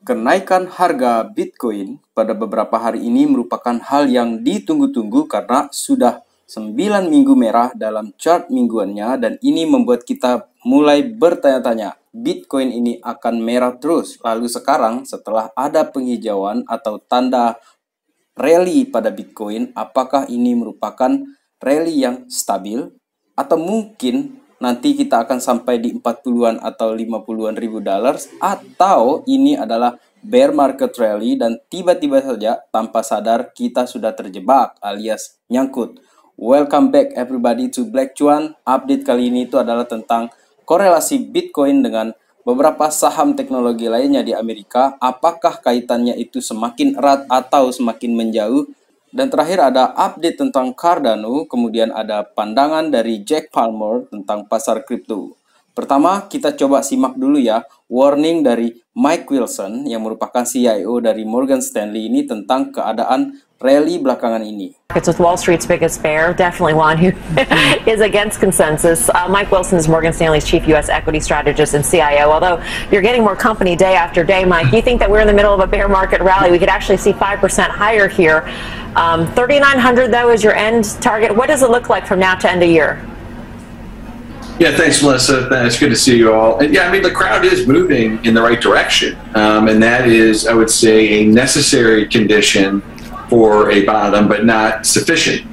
Kenaikan harga Bitcoin pada beberapa hari ini merupakan hal yang ditunggu-tunggu karena sudah 9 minggu merah dalam chart mingguannya, dan ini membuat kita mulai bertanya-tanya, Bitcoin ini akan merah terus? Lalu sekarang setelah ada penghijauan atau tanda rally pada Bitcoin, apakah ini merupakan rally yang stabil? Atau mungkin nanti kita akan sampai di 40-an atau 50-an ribu dollars, atau ini adalah bear market rally dan tiba-tiba saja tanpa sadar kita sudah terjebak alias nyangkut. Welcome back everybody to Black Cuan. Update kali ini itu adalah tentang korelasi Bitcoin dengan beberapa saham teknologi lainnya di Amerika. Apakah kaitannya itu semakin erat atau semakin menjauh? Dan terakhir ada update tentang Cardano, kemudian ada pandangan dari Jack Palmer tentang pasar kripto. Pertama, kita coba simak dulu ya, warning dari Mike Wilson yang merupakan CIO dari Morgan Stanley ini tentang keadaan rally belakangan ini. It's with Wall Street's biggest bear, definitely one who is against consensus. Mike Wilson is Morgan Stanley's chief U.S. equity strategist and CIO. Although you're getting more company day after day, Mike, you think that we're in the middle of a bear market rally? We could actually see 5% higher here. 3,900 though is your end target. What does it look like from now to end of year? Yeah, thanks, Melissa. It's good to see you all. And yeah, I mean, the crowd is moving in the right direction. And that is, I would say, a necessary condition for a bottom, but not sufficient.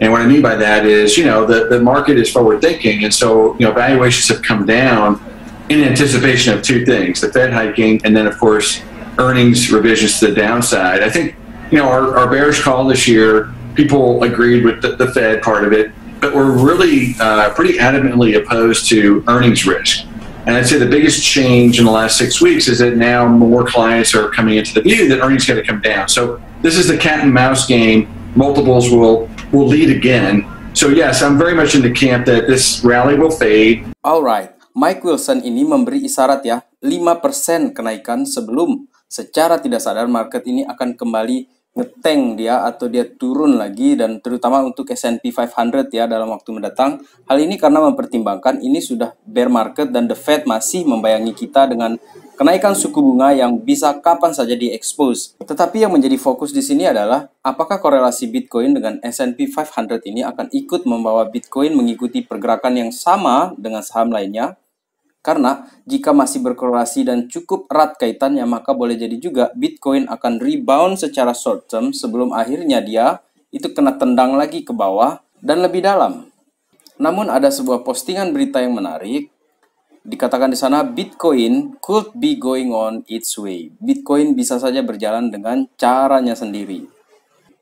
And what I mean by that is, the market is forward thinking. And so, valuations have come down in anticipation of two things: the Fed hiking, and then, of course, earnings revisions to the downside. I think, our bearish call this year, people agreed with the Fed part of it, but we're really pretty adamantly opposed to earnings risk. And I'd say the biggest change in the last 6 weeks is that now more clients are coming into the view that earnings got to come down. So this is the cat and mouse game. Multiples will lead again. So yes, I'm very much in the camp that this rally will fade. Alright, Mike Wilson ini memberi isyarat ya, 5% kenaikan sebelum secara tidak sadar market ini akan kembali ngeteng dia atau dia turun lagi, dan terutama untuk S&P 500 ya dalam waktu mendatang. Hal ini karena mempertimbangkan ini sudah bear market dan the Fed masih membayangi kita dengan kenaikan suku bunga yang bisa kapan saja diekspos. Tetapi yang menjadi fokus di sini adalah apakah korelasi Bitcoin dengan S&P 500 ini akan ikut membawa Bitcoin mengikuti pergerakan yang sama dengan saham lainnya? Karena jika masih berkorelasi dan cukup erat kaitannya, maka boleh jadi juga Bitcoin akan rebound secara short term sebelum akhirnya dia itu kena tendang lagi ke bawah dan lebih dalam. Namun ada sebuah postingan berita yang menarik. Dikatakan di sana, Bitcoin could be going on its way. Bitcoin bisa saja berjalan dengan caranya sendiri.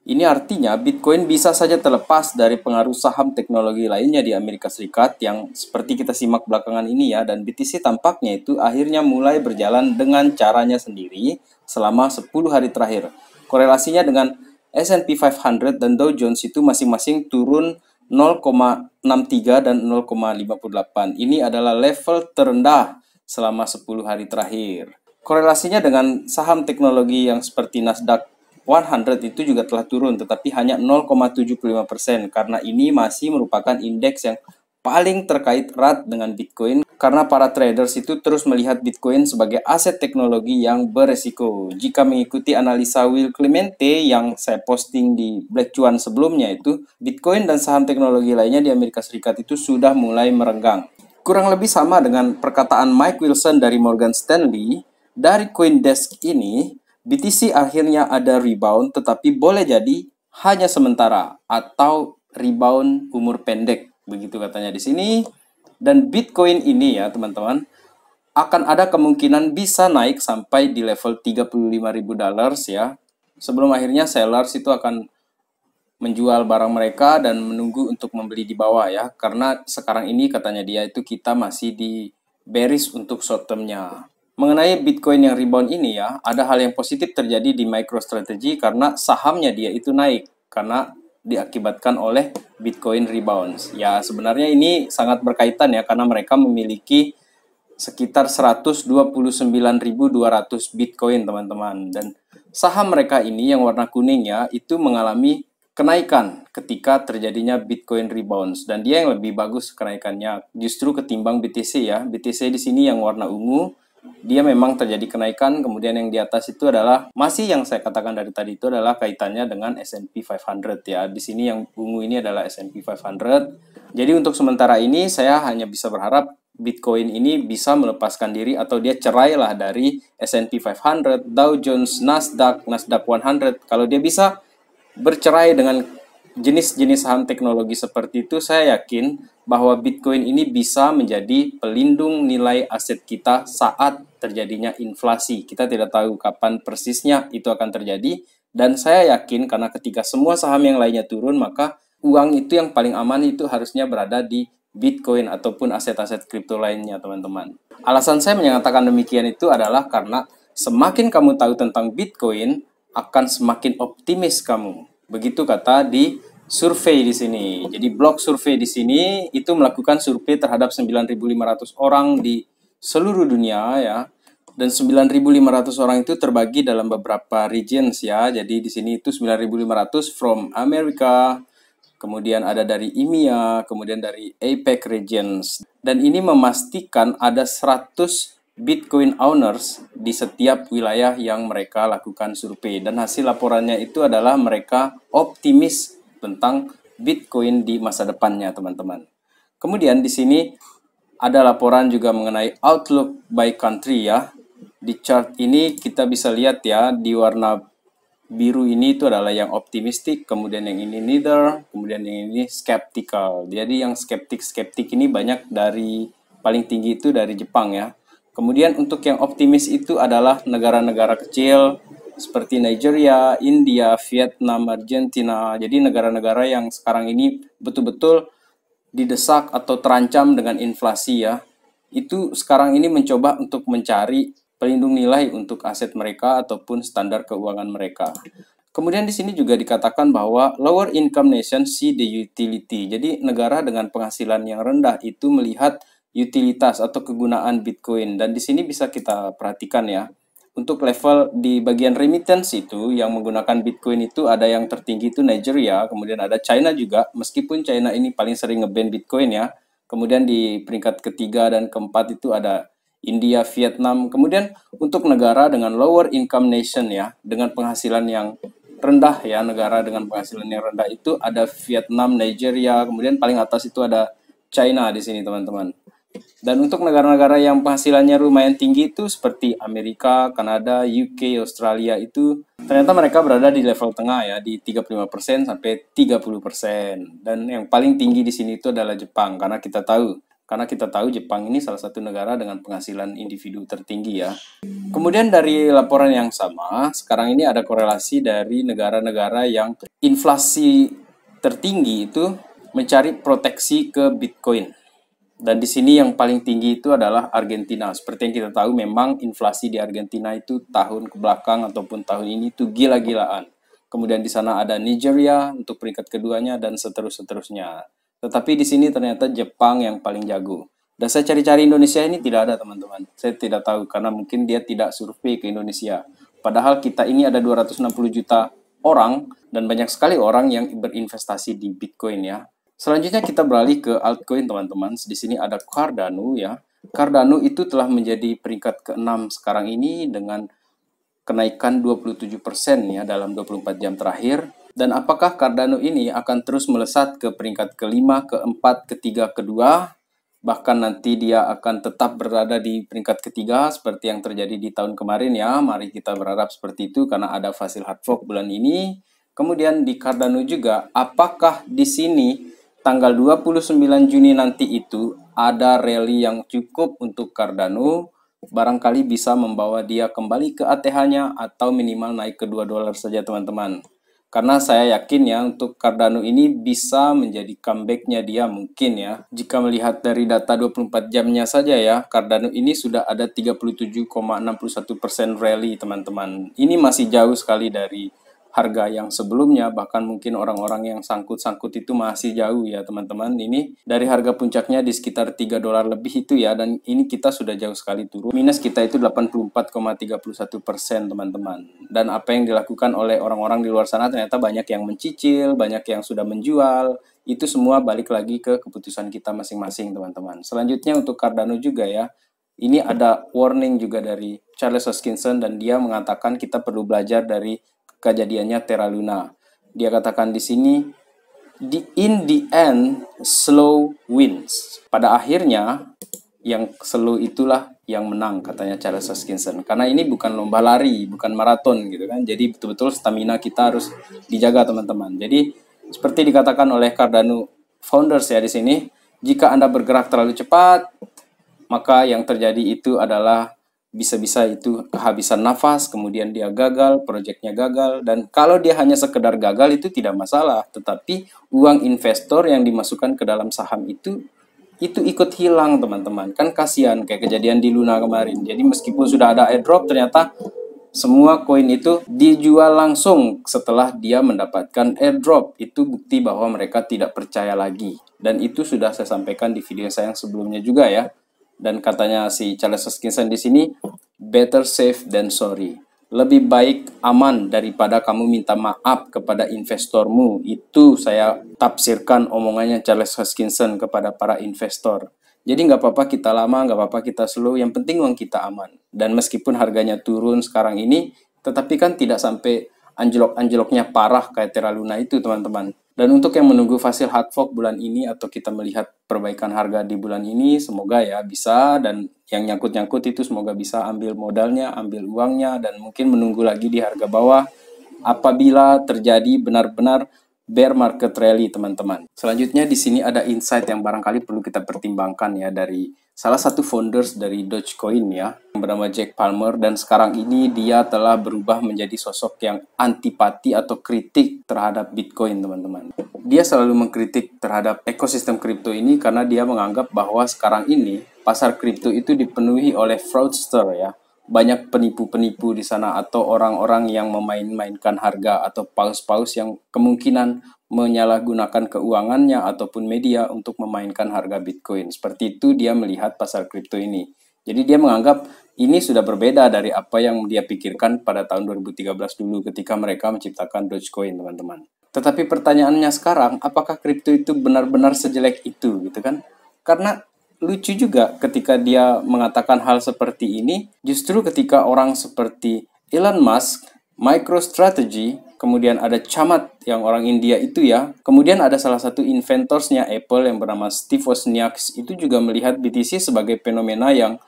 Ini artinya Bitcoin bisa saja terlepas dari pengaruh saham teknologi lainnya di Amerika Serikat yang seperti kita simak belakangan ini ya, dan BTC tampaknya itu akhirnya mulai berjalan dengan caranya sendiri selama 10 hari terakhir. Korelasinya dengan S&P 500 dan Dow Jones itu masing-masing turun 0,63 dan 0,58. Ini adalah level terendah selama 10 hari terakhir. Korelasinya dengan saham teknologi yang seperti Nasdaq 100 itu juga telah turun, tetapi hanya 0,75%, karena ini masih merupakan indeks yang paling terkait erat dengan Bitcoin, karena para traders itu terus melihat Bitcoin sebagai aset teknologi yang beresiko. Jika mengikuti analisa Will Clemente yang saya posting di Black Cuan sebelumnya itu, Bitcoin dan saham teknologi lainnya di Amerika Serikat itu sudah mulai merenggang. Kurang lebih sama dengan perkataan Mike Wilson dari Morgan Stanley. Dari CoinDesk ini, BTC akhirnya ada rebound, tetapi boleh jadi hanya sementara atau rebound umur pendek, begitu katanya di sini. Dan Bitcoin ini ya teman-teman, akan ada kemungkinan bisa naik sampai di level 35.000 dollars ya, sebelum akhirnya sellers itu akan menjual barang mereka dan menunggu untuk membeli di bawah ya, karena sekarang ini katanya dia itu kita masih di bearish untuk short termnya. Mengenai Bitcoin yang rebound ini ya, ada hal yang positif terjadi di MicroStrategy karena sahamnya dia itu naik karena diakibatkan oleh Bitcoin rebounds. Ya, sebenarnya ini sangat berkaitan ya, karena mereka memiliki sekitar 129.200 Bitcoin teman-teman. Dan saham mereka ini yang warna kuning ya, itu mengalami kenaikan ketika terjadinya Bitcoin rebounds. Dan dia yang lebih bagus kenaikannya justru ketimbang BTC ya. BTC di sini yang warna ungu dia memang terjadi kenaikan. Kemudian yang di atas itu adalah masih yang saya katakan dari tadi itu adalah kaitannya dengan S&P 500 ya. Di sini yang ungu ini adalah S&P 500. Jadi untuk sementara ini saya hanya bisa berharap Bitcoin ini bisa melepaskan diri atau dia cerailah dari S&P 500, Dow Jones, Nasdaq 100. Kalau dia bisa bercerai dengan jenis-jenis saham teknologi seperti itu, saya yakin bahwa Bitcoin ini bisa menjadi pelindung nilai aset kita saat terjadinya inflasi. Kita tidak tahu kapan persisnya itu akan terjadi, dan saya yakin karena ketika semua saham yang lainnya turun, maka uang itu yang paling aman itu harusnya berada di Bitcoin ataupun aset-aset kripto lainnya, teman-teman. Alasan saya menyatakan demikian itu adalah karena semakin kamu tahu tentang Bitcoin, akan semakin optimis kamu. Begitu kata di survei di sini. Jadi blog survei di sini itu melakukan survei terhadap 9.500 orang di seluruh dunia ya. Dan 9.500 orang itu terbagi dalam beberapa regions ya. Jadi di sini itu 9.500 from Amerika, kemudian ada dari EMEA, kemudian dari APEC regions. Dan ini memastikan ada 100 Bitcoin owners di setiap wilayah yang mereka lakukan survei. Dan hasil laporannya itu adalah mereka optimis tentang Bitcoin di masa depannya, teman-teman. Kemudian di sini ada laporan juga mengenai outlook by country ya. Di chart ini kita bisa lihat ya, di warna biru ini itu adalah yang optimistik, kemudian yang ini neither, kemudian yang ini skeptical. Jadi yang skeptik ini banyak dari paling tinggi itu dari Jepang ya. Kemudian untuk yang optimis itu adalah negara-negara kecil seperti Nigeria, India, Vietnam, Argentina. Jadi negara-negara yang sekarang ini betul-betul didesak atau terancam dengan inflasi ya. Itu sekarang ini mencoba untuk mencari pelindung nilai untuk aset mereka ataupun standar keuangan mereka. Kemudian di sini juga dikatakan bahwa lower income nation see the utility. Jadi negara dengan penghasilan yang rendah itu melihat utilitas atau kegunaan Bitcoin. Dan di sini bisa kita perhatikan ya. Untuk level di bagian remittance itu yang menggunakan Bitcoin itu ada yang tertinggi itu Nigeria, kemudian ada China juga. Meskipun China ini paling sering nge-ban Bitcoin ya. Kemudian di peringkat ketiga dan keempat itu ada India, Vietnam. Kemudian untuk negara dengan lower income nation ya, dengan penghasilan yang rendah ya, negara dengan penghasilan yang rendah itu ada Vietnam, Nigeria, kemudian paling atas itu ada China di sini, teman-teman. Dan untuk negara-negara yang penghasilannya lumayan tinggi itu seperti Amerika, Kanada, UK, Australia itu ternyata mereka berada di level tengah ya, di 35% sampai 30%. Dan yang paling tinggi di sini itu adalah Jepang karena kita tahu Jepang ini salah satu negara dengan penghasilan individu tertinggi ya. Kemudian dari laporan yang sama, sekarang ini ada korelasi dari negara-negara yang inflasi tertinggi itu mencari proteksi ke Bitcoin. Dan di sini yang paling tinggi itu adalah Argentina. Seperti yang kita tahu memang inflasi di Argentina itu tahun kebelakang ataupun tahun ini itu gila-gilaan. Kemudian di sana ada Nigeria untuk peringkat keduanya dan seterusnya. Tetapi di sini ternyata Jepang yang paling jago. Dan saya cari-cari Indonesia ini tidak ada, teman-teman. Saya tidak tahu karena mungkin dia tidak survei ke Indonesia. Padahal kita ini ada 260 juta orang dan banyak sekali orang yang berinvestasi di Bitcoin ya. Selanjutnya kita beralih ke altcoin, teman-teman. Di sini ada Cardano ya. Cardano itu telah menjadi peringkat ke-6 sekarang ini dengan kenaikan 27% ya dalam 24 jam terakhir. Dan apakah Cardano ini akan terus melesat ke peringkat ke-5, ke-4, ke-3, ke-2? Bahkan nanti dia akan tetap berada di peringkat ketiga seperti yang terjadi di tahun kemarin ya. Mari kita berharap seperti itu karena ada fasil hard fork bulan ini. Kemudian di Cardano juga, apakah di sini tanggal 29 Juni nanti itu ada rally yang cukup untuk Cardano, barangkali bisa membawa dia kembali ke ATH-nya atau minimal naik ke $2 saja, teman-teman. Karena saya yakin ya untuk Cardano ini bisa menjadi comeback-nya dia mungkin ya. Jika melihat dari data 24 jamnya saja ya, Cardano ini sudah ada 37,61% rally, teman-teman. Ini masih jauh sekali dari harga yang sebelumnya, bahkan mungkin orang-orang yang sangkut-sangkut itu masih jauh ya teman-teman. Ini dari harga puncaknya di sekitar $3 lebih itu ya, dan ini kita sudah jauh sekali turun. Minus kita itu 84,31% teman-teman. Dan apa yang dilakukan oleh orang-orang di luar sana ternyata banyak yang mencicil, banyak yang sudah menjual. Itu semua balik lagi ke keputusan kita masing-masing teman-teman. Selanjutnya untuk Cardano juga ya. Ini ada warning juga dari Charles Hoskinson dan dia mengatakan kita perlu belajar dari kejadiannya Terra Luna. Dia katakan di sini, in the end, slow wins. Pada akhirnya, yang slow itulah yang menang, katanya Charles Hoskinson. Karena ini bukan lomba lari, bukan maraton gitu kan. Jadi betul-betul stamina kita harus dijaga, teman-teman. Jadi seperti dikatakan oleh Cardano Founders ya di sini, jika Anda bergerak terlalu cepat, maka yang terjadi itu adalah bisa-bisa itu kehabisan nafas, kemudian dia gagal, proyeknya gagal, dan kalau dia hanya sekedar gagal itu tidak masalah, tetapi uang investor yang dimasukkan ke dalam saham itu ikut hilang, teman-teman. Kan kasihan kayak kejadian di Luna kemarin. Jadi meskipun sudah ada airdrop, ternyata semua koin itu dijual langsung setelah dia mendapatkan airdrop. Itu bukti bahwa mereka tidak percaya lagi. Dan itu sudah saya sampaikan di video saya yang sebelumnya juga ya. Dan katanya si Charles Hoskinson di sini, better safe than sorry. Lebih baik aman daripada kamu minta maaf kepada investormu. Itu saya tafsirkan omongannya Charles Hoskinson kepada para investor. Jadi nggak apa-apa kita lama, nggak apa-apa kita slow, yang penting uang kita aman. Dan meskipun harganya turun sekarang ini, tetapi kan tidak sampai anjlok-anjloknya parah kayak Terra Luna itu, teman-teman. Dan untuk yang menunggu fasil hard fork bulan ini atau kita melihat perbaikan harga di bulan ini, semoga ya bisa, dan yang nyangkut-nyangkut itu semoga bisa ambil modalnya, ambil uangnya, dan mungkin menunggu lagi di harga bawah apabila terjadi benar-benar bear market rally, teman-teman. Selanjutnya di sini ada insight yang barangkali perlu kita pertimbangkan ya dari salah satu founders dari Dogecoin ya, yang bernama Jack Palmer, dan sekarang ini dia telah berubah menjadi sosok yang antipati atau kritik terhadap Bitcoin, teman-teman. Dia selalu mengkritik terhadap ekosistem kripto ini karena dia menganggap bahwa sekarang ini pasar kripto itu dipenuhi oleh fraudster ya. Banyak penipu-penipu di sana atau orang-orang yang memain-mainkan harga atau paus-paus yang kemungkinan menyalahgunakan keuangannya ataupun media untuk memainkan harga Bitcoin. Seperti itu dia melihat pasar kripto ini. Jadi dia menganggap ini sudah berbeda dari apa yang dia pikirkan pada tahun 2013 dulu ketika mereka menciptakan Dogecoin, teman-teman. Tetapi pertanyaannya sekarang, apakah kripto itu benar-benar sejelek itu gitu kan? Karena lucu juga ketika dia mengatakan hal seperti ini, justru ketika orang seperti Elon Musk, MicroStrategy, kemudian ada Chamath yang orang India itu ya, kemudian ada salah satu inventorsnya Apple yang bernama Steve Wozniak itu juga melihat BTC sebagai fenomena yang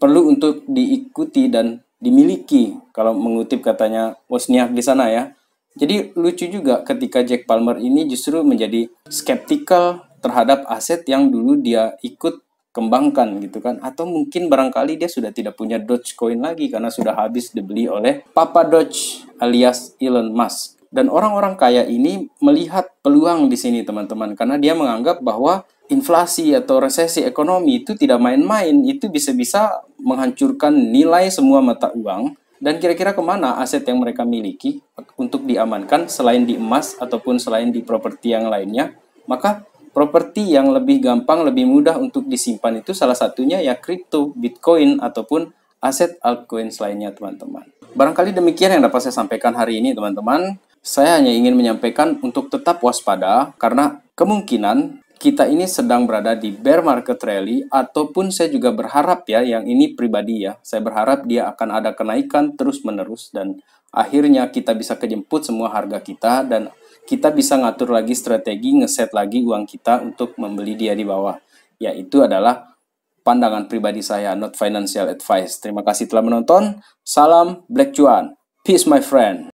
perlu untuk diikuti dan dimiliki, kalau mengutip katanya Wozniak di sana ya. Jadi lucu juga ketika Jack Palmer ini justru menjadi skeptikal terhadap aset yang dulu dia ikut kembangkan gitu kan, atau mungkin barangkali dia sudah tidak punya Dogecoin lagi karena sudah habis dibeli oleh Papa Doge alias Elon Musk. Dan orang-orang kaya ini melihat peluang di sini, teman-teman, karena dia menganggap bahwa inflasi atau resesi ekonomi itu tidak main-main, itu bisa-bisa menghancurkan nilai semua mata uang. Dan kira-kira kemana aset yang mereka miliki untuk diamankan selain di emas ataupun selain di properti yang lainnya? Maka properti yang lebih gampang, lebih mudah untuk disimpan itu salah satunya ya kripto, Bitcoin, ataupun aset altcoin lainnya, teman-teman. Barangkali demikian yang dapat saya sampaikan hari ini, teman-teman. Saya hanya ingin menyampaikan untuk tetap waspada, karena kemungkinan kita ini sedang berada di bear market rally, ataupun saya juga berharap ya, yang ini pribadi ya, saya berharap dia akan ada kenaikan terus-menerus, dan akhirnya kita bisa kejemput semua harga kita, dan kita bisa ngatur lagi strategi, ngeset lagi uang kita untuk membeli dia di bawah. Ya, itu adalah pandangan pribadi saya, not financial advice. Terima kasih telah menonton. Salam Black Cuan. Peace my friend.